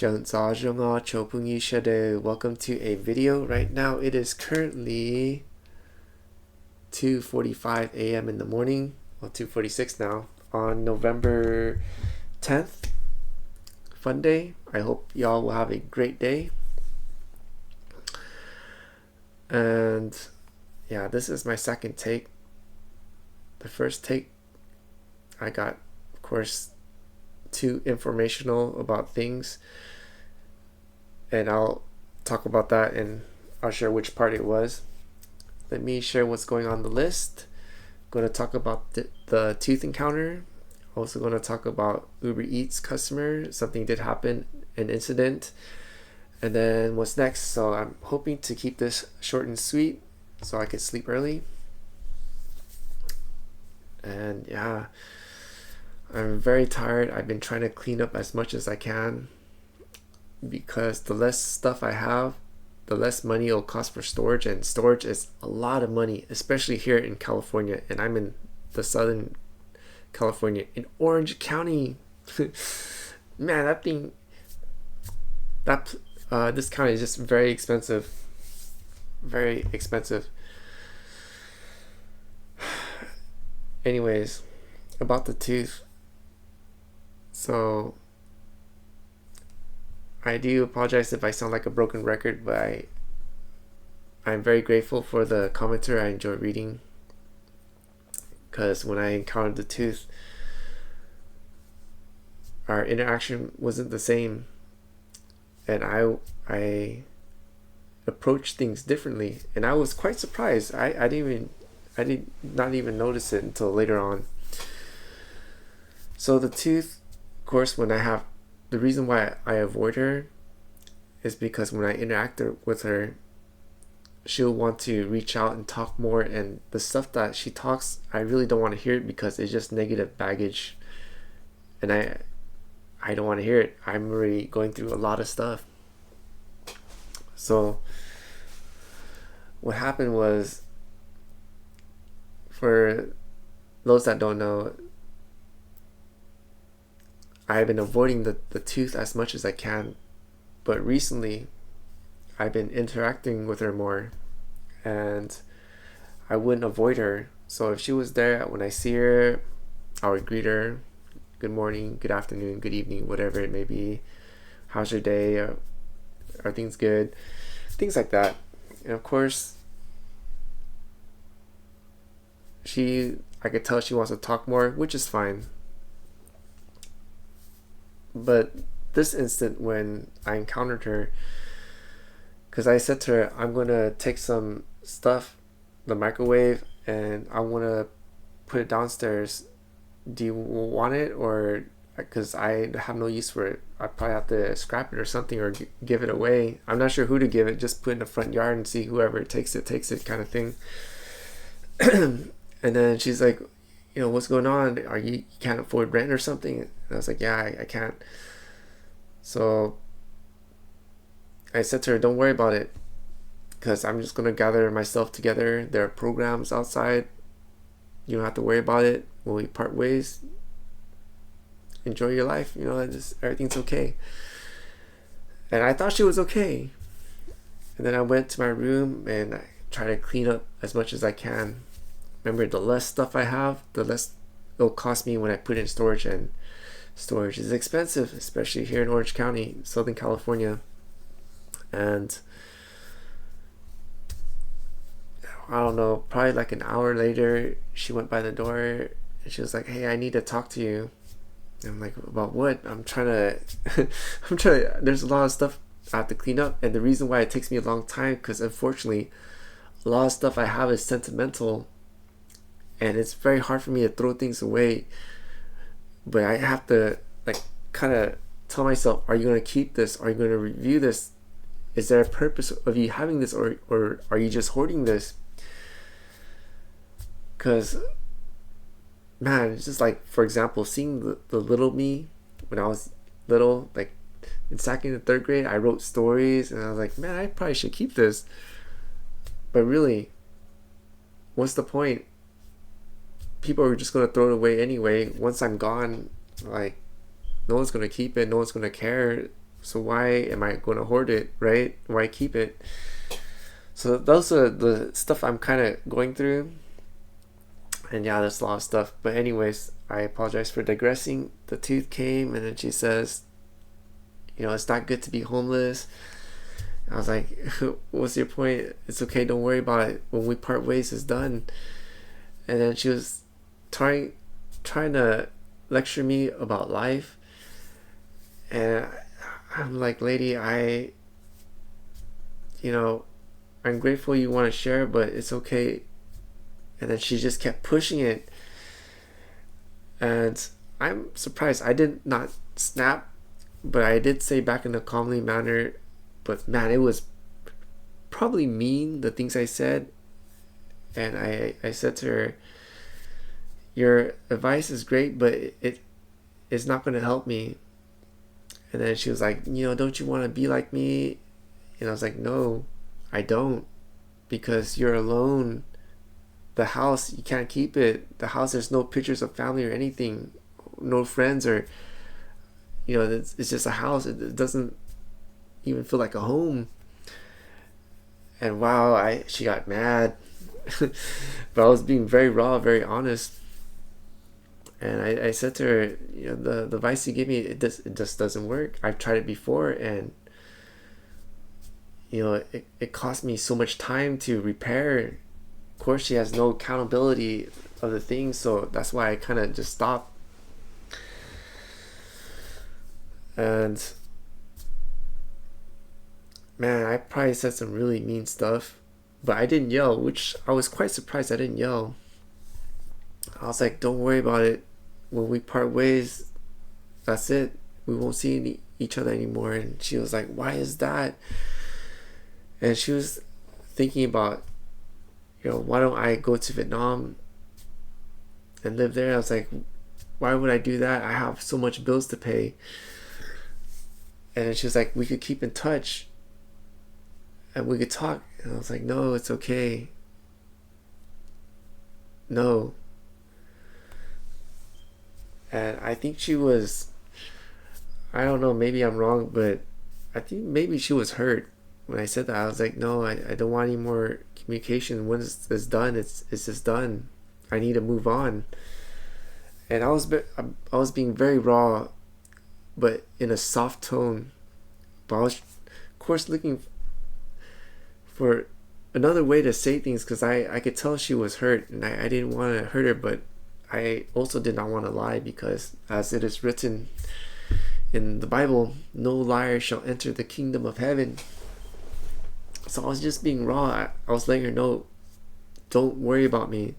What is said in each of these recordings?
Welcome to a video. Right now it is currently 2:45 a.m. in the morning, well 2:46 now, on November 10th. Fun day. I hope y'all will have a great day. And yeah, this is my second take. The first take I got, of course, too informational about things, and I'll talk about that and I'll share which part it was. Let me share what's going on the list. I'm going to talk about the tooth encounter. Also going to talk about Uber Eats customer. Something did happen, an incident. And then what's next. So I'm hoping to keep this short and sweet so I could sleep early. And yeah, I'm very tired. I've been trying to clean up as much as I can, because the less stuff I have, the less money it'll cost for storage, and storage is a lot of money, especially here in California, and I'm in the Southern California, in Orange County. Man, this county is just very expensive. Very expensive. Anyways, about the tooth. So I do apologize if I sound like a broken record, but I'm very grateful for the commenter. I enjoy reading, because when I encountered the tooth, our interaction wasn't the same, and I approached things differently, and I was quite surprised. I did not even notice it until later on. So the tooth, of course, the reason why I avoid her is because when I interact with her, she'll want to reach out and talk more, and the stuff that she talks, I really don't want to hear it, because it's just negative baggage, and I don't want to hear it. I'm already going through a lot of stuff. So what happened was, for those that don't know, I've been avoiding the tooth as much as I can, but recently I've been interacting with her more, and I wouldn't avoid her. So if she was there, when I see her, I would greet her, good morning, good afternoon, good evening, whatever it may be. How's your day? Are things good? Things like that. And of course, I could tell she wants to talk more, which is fine. But this instant, when I encountered her, because I said to her, I'm going to take some stuff, the microwave, and I want to put it downstairs. Do you want it? Or, because I have no use for it, I probably have to scrap it or something, or give it away. I'm not sure who to give it, just put it in the front yard and see whoever takes it kind of thing. And then she's like, what's going on? You can't afford rent or something? And I was like, yeah, I can't. So I said to her, don't worry about it, because I'm just going to gather myself together. There are programs outside. You don't have to worry about it. When we part ways, enjoy your life. Everything's okay. And I thought she was okay. And then I went to my room and I tried to clean up as much as I can. Remember, the less stuff I have, the less it'll cost me when I put in storage, and storage is expensive, especially here in Orange County, Southern California. And I don't know, probably like an hour later, she went by the door and she was like, hey, I need to talk to you. And I'm like, about what? I'm trying to there's a lot of stuff I have to clean up, and the reason why it takes me a long time, because unfortunately a lot of stuff I have is sentimental, and it's very hard for me to throw things away. But I have to kind of tell myself, are you going to keep this? Are you going to review this? Is there a purpose of you having this, or are you just hoarding this? Because, man, it's just like, for example, seeing the little me when I was little, like in second and third grade, I wrote stories, and I was like, man, I probably should keep this. But really, what's the point? People are just going to throw it away anyway. Once I'm gone, no one's going to keep it, no one's going to care. So why am I going to hoard it, right? Why keep it? So those are the stuff I'm kind of going through. And yeah, there's a lot of stuff. But anyways, I apologize for digressing. The tooth came, and then she says, you know, it's not good to be homeless. I was like, what's your point? It's okay, don't worry about it. When we part ways, it's done. And then she was trying to lecture me about life. And I'm like, lady, I'm grateful you want to share, but it's okay. And then she just kept pushing it. And I'm surprised. I did not snap, but I did say back in a calmly manner. But man, it was probably mean, the things I said. And I said to her, your advice is great, but it is not going to help me. And then she was like, don't you want to be like me? And I was like, no, I don't, because you're alone. The house, you can't keep it. The house, there's no pictures of family or anything, no friends, or it's just a house. It doesn't even feel like a home. And wow, she got mad. But I was being very raw, very honest. And I said to her, the advice you give me, it just doesn't work. I've tried it before, and it cost me so much time to repair. Of course, she has no accountability of the things, so that's why I kind of just stopped. And man, I probably said some really mean stuff, but I didn't yell, which I was quite surprised I didn't yell. I was like, don't worry about it. When we part ways, that's it. We won't see each other anymore. And she was like, why is that? And she was thinking about, why don't I go to Vietnam and live there? I was like, why would I do that? I have so much bills to pay. And then she was like, we could keep in touch and we could talk. And I was like, no, it's okay. No. And I think she was, I don't know, maybe I'm wrong, but I think maybe she was hurt when I said that. I was like, no, I don't want any more communication. When it's done, it's just done. I need to move on. And I was being very raw, but in a soft tone. But I was, of course, looking for another way to say things, because I could tell she was hurt, and I didn't want to hurt her, but I also did not want to lie, because as it is written in the Bible, no liar shall enter the kingdom of heaven. So I was just being raw. I was letting her know, don't worry about me.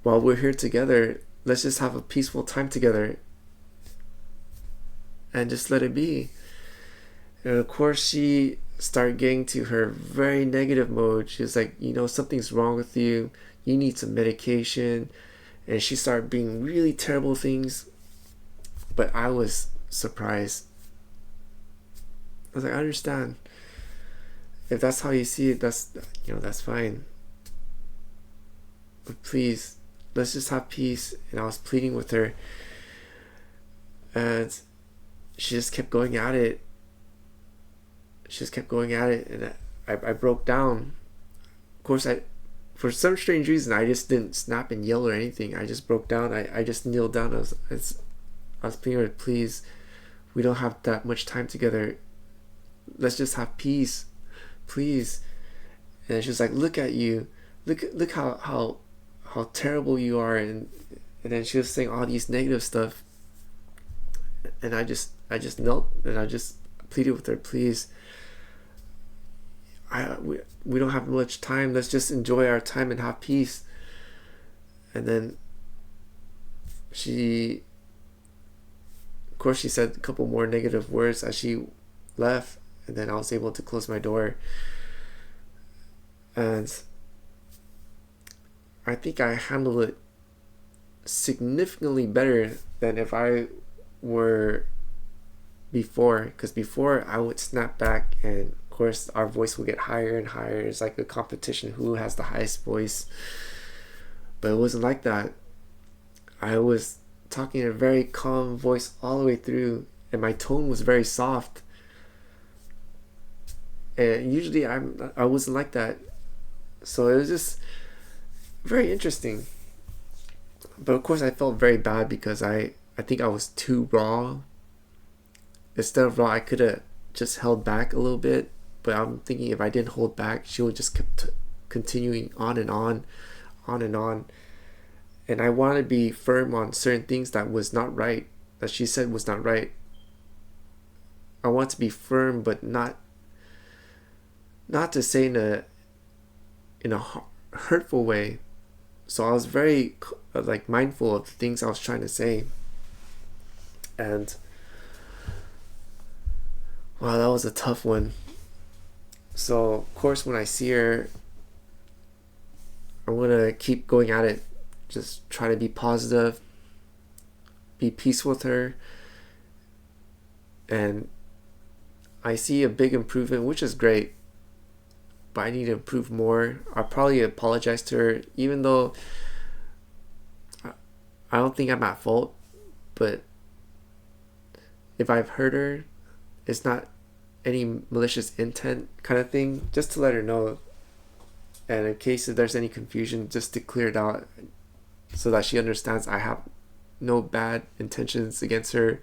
While we're here together, let's just have a peaceful time together and just let it be. And of course, she started getting to her very negative mode. She was like, something's wrong with you. You need some medication. And she started being really terrible things. But I was surprised. I was like, I understand. If that's how you see it, that's fine. But please, let's just have peace. And I was pleading with her. And she just kept going at it. And I broke down. Of course, for some strange reason, I just didn't snap and yell or anything. I just broke down. I just kneeled down. I was pleading with her, please, we don't have that much time together. Let's just have peace, please. And she was like, look at you. Look how terrible you are. And then she was saying all these negative stuff. And I just knelt and I just pleaded with her, please. We don't have much time. Let's just enjoy our time and have peace. And then she said a couple more negative words as she left, and then I was able to close my door. And I think I handled it significantly better than if I were before, because before I would snap back, and of course our voice will get higher and higher. It's like a competition, who has the highest voice. But it wasn't like that. I was talking in a very calm voice all the way through, and my tone was very soft. And usually I wasn't like that. So it was just very interesting. But of course I felt very bad because I think I was too raw. Instead of raw, I could have just held back a little bit. But I'm thinking if I didn't hold back, she would just keep continuing on and on, on and on. And I want to be firm on certain things that was not right, that she said was not right. I want to be firm, but not to say in a hurtful way. So I was very like mindful of the things I was trying to say. And wow, that was a tough one. So of course when I see her, I'm gonna keep going at it. Just try to be positive, be peaceful with her. And I see a big improvement, which is great, but I need to improve more. I'll probably apologize to her, even though I don't think I'm at fault. But if I've hurt her, it's not any malicious intent kind of thing, just to let her know. And in case if there's any confusion, just to clear it out so that she understands I have no bad intentions against her.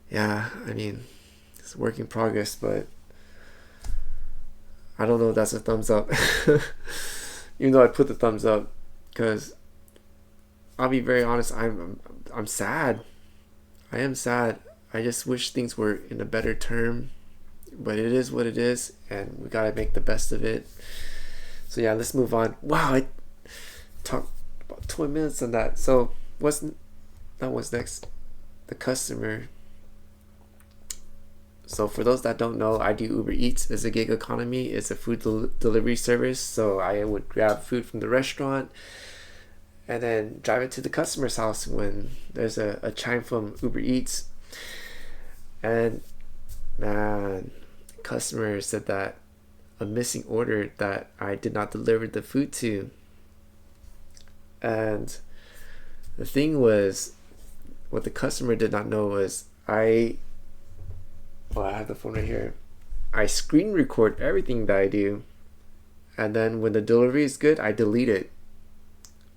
Yeah, I mean, it's a work in progress, but I don't know if that's a thumbs up. Even though I put the thumbs up, because I'll be very honest, I'm sad. I am sad. I just wish things were in a better term, but it is what it is, and we gotta make the best of it. So yeah, let's move on. Wow, I talked about 20 minutes on that. So what's next? The customer. So for those that don't know, I do Uber Eats as a gig economy. It's a food delivery service. So I would grab food from the restaurant and then drive it to the customer's house when there's a chime from Uber Eats. And man, the customer said that a missing order that I did not deliver the food to. And the thing was, what the customer did not know was I have the phone right here. I screen record everything that I do, and then when the delivery is good, I delete it.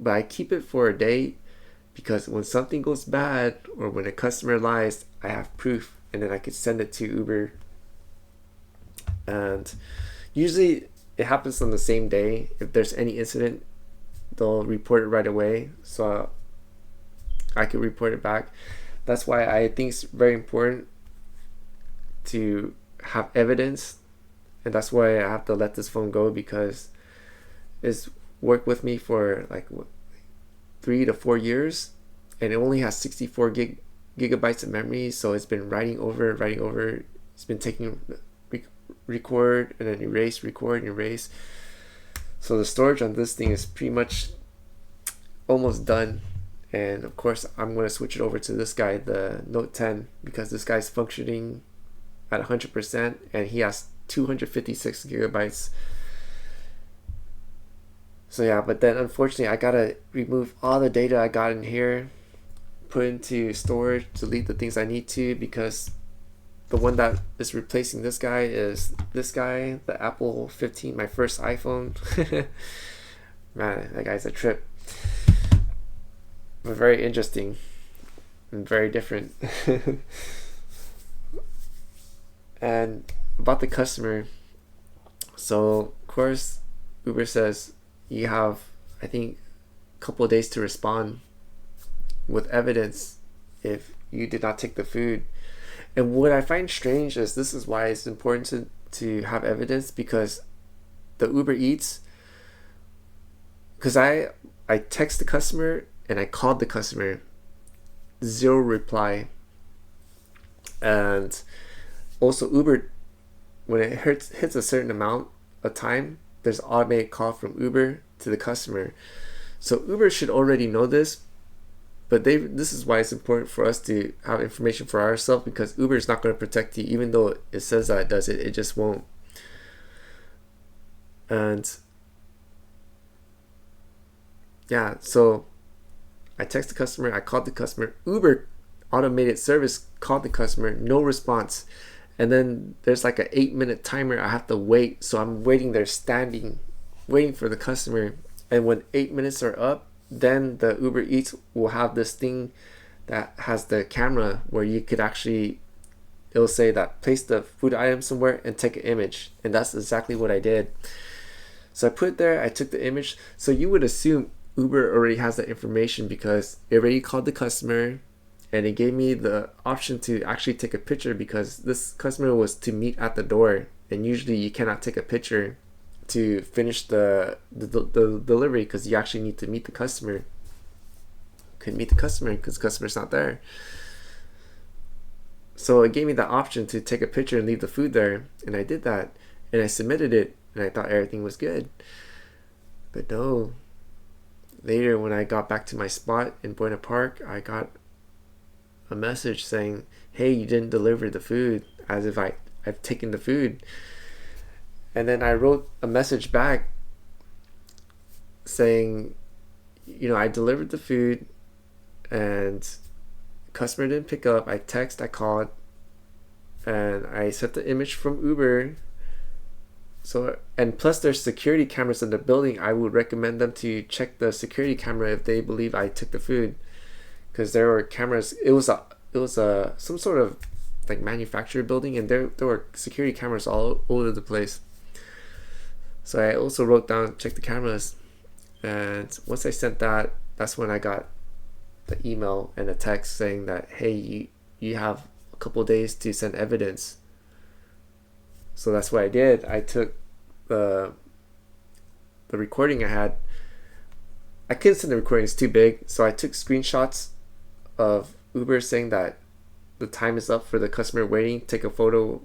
But I keep it for a day because when something goes bad or when a customer lies, I have proof, and then I could send it to Uber. And usually it happens on the same day. If there's any incident, they'll report it right away, so I could report it back. That's why I think it's very important to have evidence, and that's why I have to let this phone go, because it's worked with me for like 3 to 4 years, and it only has 64 gigabytes of memory. So it's been writing over. It's been taking record and then erase, record and erase. So the storage on this thing is pretty much almost done. And of course I'm going to switch it over to this guy, the Note 10, because this guy's functioning at 100% and he has 256 gigabytes. So yeah, but then unfortunately I gotta remove all the data I got in here, put into storage, delete the things I need to, because the one that is replacing this guy is this guy, the Apple 15, my first iPhone. Man, that guy's a trip. But very interesting and very different. And about the customer, so of course Uber says you have, I think, a couple of days to respond with evidence if you did not take the food. And what I find strange is this is why it's important to have evidence, because the Uber Eats, because I text the customer and I called the customer, 0 reply. And also Uber, when it hits a certain amount of time, there's an automated call from Uber to the customer. So Uber should already know this, but this is why it's important for us to have information for ourselves, because Uber is not going to protect you. Even though it says that it does it just won't. And yeah, so I text the customer, I called the customer. Uber automated service called the customer, no response. And then there's like an 8-minute timer I have to wait. So I'm waiting there standing, waiting for the customer. And when 8 minutes are up, then the Uber Eats will have this thing that has the camera where you could actually, it'll say that place the food item somewhere and take an image. And that's exactly what I did. So I put it there, I took the image. So you would assume Uber already has that information because it already called the customer and it gave me the option to actually take a picture because this customer was to meet at the door, and usually you cannot take a picture to finish the delivery because you actually need to meet the customer. Couldn't meet the customer because the customer's not there. So it gave me the option to take a picture and leave the food there, and I did that, and I submitted it, and I thought everything was good. But no, later when I got back to my spot in Buena Park, I got a message saying, hey, you didn't deliver the food, as if I've taken the food. And then I wrote a message back saying, you know, I delivered the food and customer didn't pick up. I called, and I sent the image from Uber. So, and plus there's security cameras in the building. I would recommend them to check the security camera if they believe I took the food, because there were cameras. It was a some sort of like manufacturer building, and there were security cameras all over the place. So I also wrote down, check the cameras, and once I sent that, that's when I got the email and a text saying that, hey, you have a couple days to send evidence. So that's what I did. I took the recording I had. I couldn't send the recording, it's too big, so I took screenshots of Uber saying that the time is up for the customer waiting. Take a photo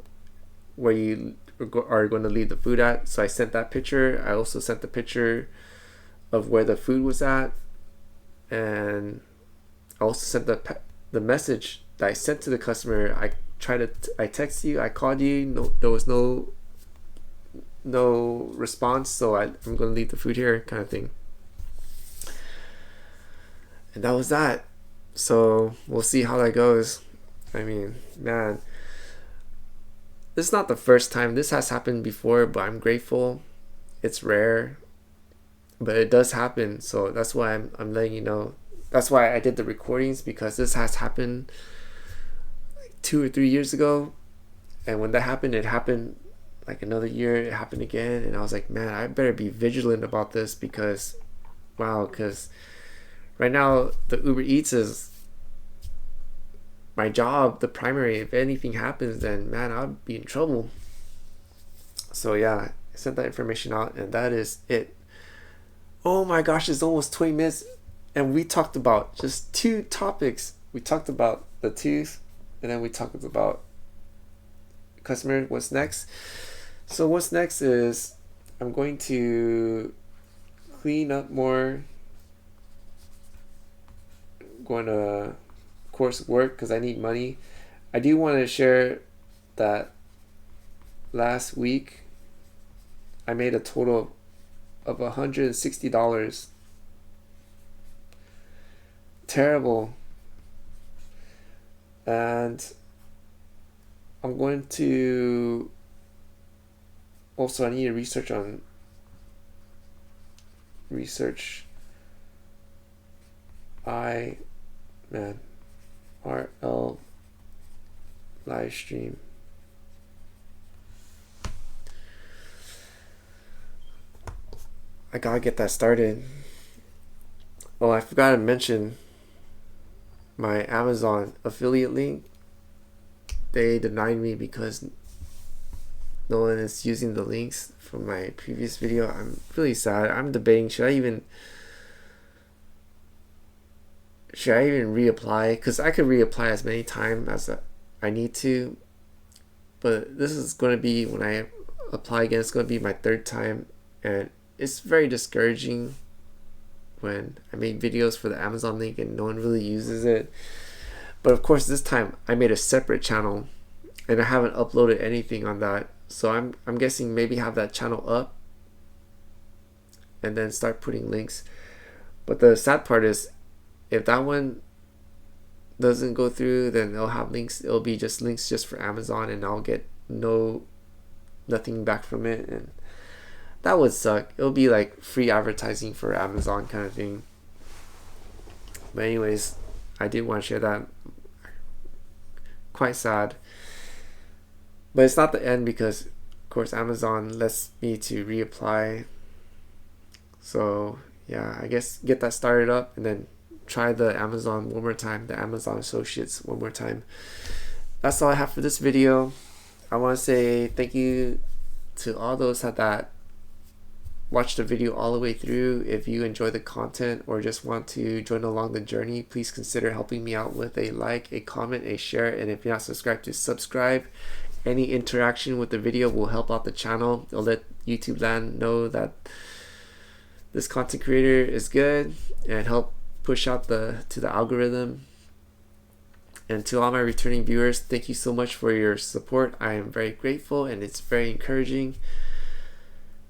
where you are going to leave the food at. So I sent that picture. I also sent the picture of where the food was at, and I also sent the message that I sent to the customer. I texted you, I called you, no, there was no response, so I'm going to leave the food here, kind of thing. And that was that. So we'll see how that goes. I mean, man, this is not the first time. This has happened before, but I'm grateful. It's rare, but it does happen. So that's why I'm letting you know. That's why I did the recordings, because this has happened like 2 or 3 years ago. And when that happened, it happened like another year. It happened again. And I was like, man, I better be vigilant about this, because, wow, because right now the Uber Eats is my job, the primary. If anything happens, then man, I'll be in trouble. So yeah, I sent that information out, and that is it. Oh my gosh, it's almost 20 minutes, and we talked about just 2 topics. We talked about the tooth, and then we talked about customer. What's next? So what's next is I'm going to clean up more. I'm going to course work because I need money. I do want to share that last week I made a total of $160. Terrible. And I'm going to also, I need to research RL live stream. I gotta get that started. Oh, I forgot to mention my Amazon affiliate link. They denied me because no one is using the links from my previous video. I'm really sad. I'm debating, should I even reapply? Because I could reapply as many times as I need to, but this is going to be, when I apply again, it's going to be my 3rd time, and it's very discouraging when I make videos for the Amazon link and no one really uses it. But of course, this time I made a separate channel and I haven't uploaded anything on that, so I'm guessing maybe have that channel up and then start putting links. But the sad part is, if that one doesn't go through, then it'll have links. It'll be just links just for Amazon, and I'll get nothing back from it, and that would suck. It'll be like free advertising for Amazon kind of thing. But anyways, I did want to share that. Quite sad, but it's not the end, because of course Amazon lets me to reapply. So yeah, I guess get that started up and then try the Amazon one more time, the Amazon Associates one more time. That's all I have for this video. I want to say thank you to all those that watched the video all the way through. If you enjoy the content or just want to join along the journey, please consider helping me out with a like, a comment, a share, and if you're not subscribed, to subscribe. Any interaction with the video will help out the channel. It'll let YouTube land know that this content creator is good and help push out to the algorithm. And to all my returning viewers, thank you so much for your support. I am very grateful, and it's very encouraging,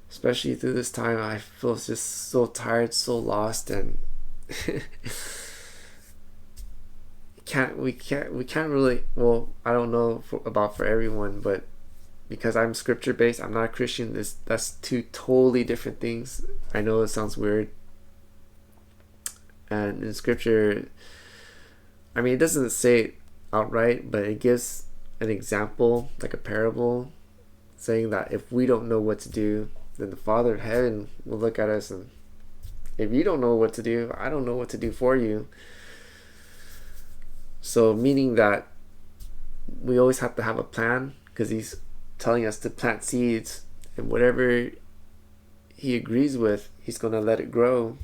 especially through this time. I feel just so tired, so lost, and we can't really, well, I don't know about for everyone, but because I'm scripture based, I'm not a Christian. That's two totally different things. I know it sounds weird. And in scripture, I mean, it doesn't say it outright, but it gives an example, like a parable, saying that if we don't know what to do, then the Father of Heaven will look at us, and if you don't know what to do, I don't know what to do for you. So meaning that we always have to have a plan, because He's telling us to plant seeds, and whatever He agrees with, He's going to let it grow.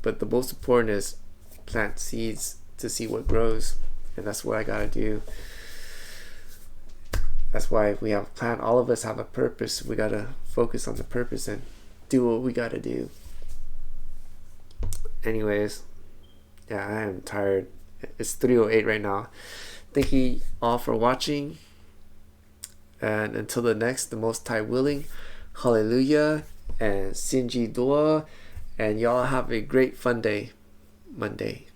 But the most important is plant seeds to see what grows, and that's what I gotta do. That's why we have a plan. All of us have a purpose. We gotta focus on the purpose and do what we gotta do. Anyways, yeah, I am tired. It's 3:08 right now. Thank you all for watching, and until the next, the Most High willing, hallelujah and Sinji Dua, and y'all have a great fun day, Monday.